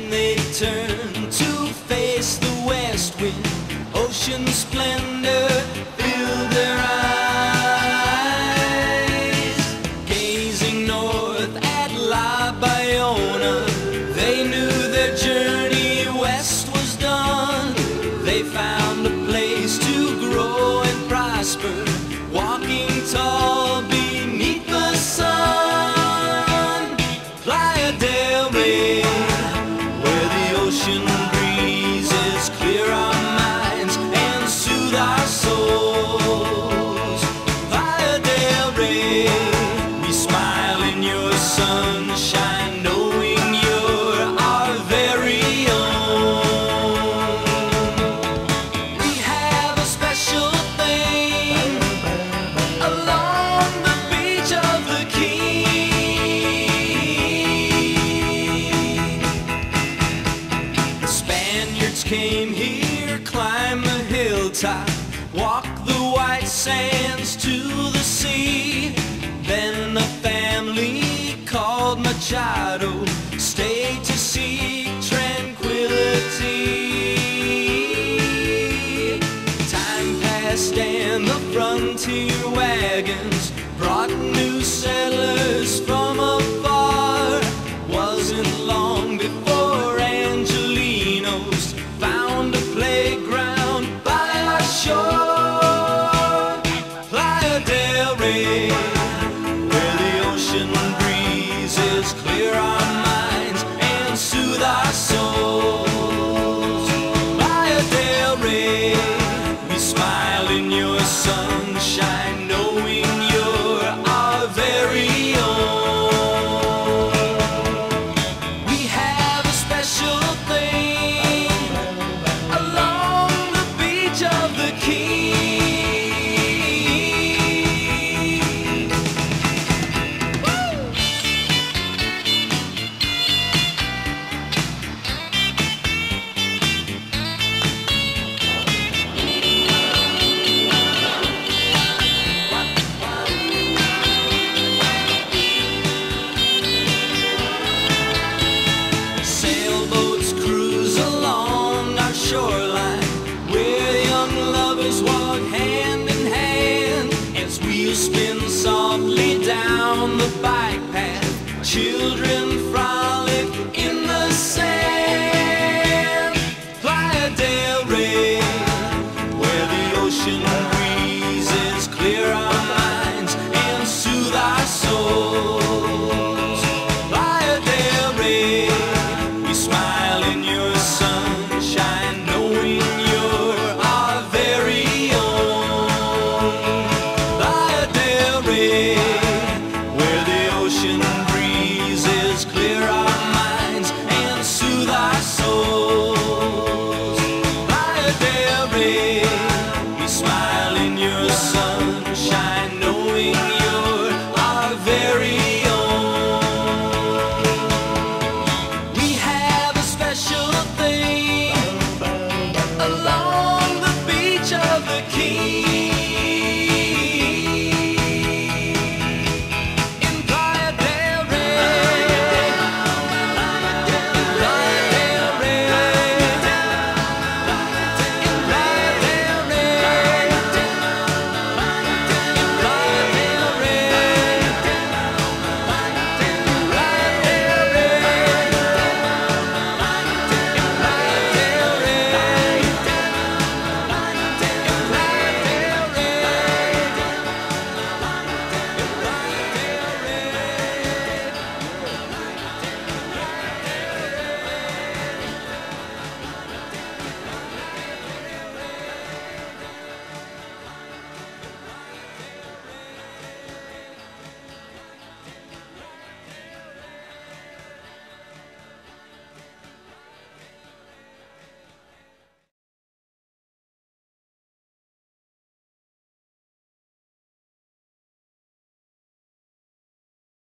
Then they turn to face the west wind. Ocean splendor filled their eyes. Gazing north at La Bayona, they knew their journey west was done. They found a place to grow and prosper, walking tall beneath the sun. Playa del Rey, where the ocean breezes clear our minds and soothe our souls. Playa del Rey, we smile in your sunshine, knowing you're our very own. We have a special thing along the beach of the King. The Spaniards came here, climbed the hilltop, walked the white sands to the sea. Then a family called Machado stayed to seek tranquility. Time passed and the frontier wagons brought new settlers from afar. Wasn't long before Angelinos found a playground by our shore. Playa del Rey, where the ocean breezes clear our minds and soothe our souls. Playa del Rey, we smile in your sunshine, knowing you're our very own. We have a special thing along the beach of the King. Sailboats cruise along our shoreline, where young lovers walk hand in hand. As wheels spin softly down the bike path, children frolic in the sand. Playa del Rey, where the ocean breezes clear our minds and soothe our souls. Playa del Rey, we smile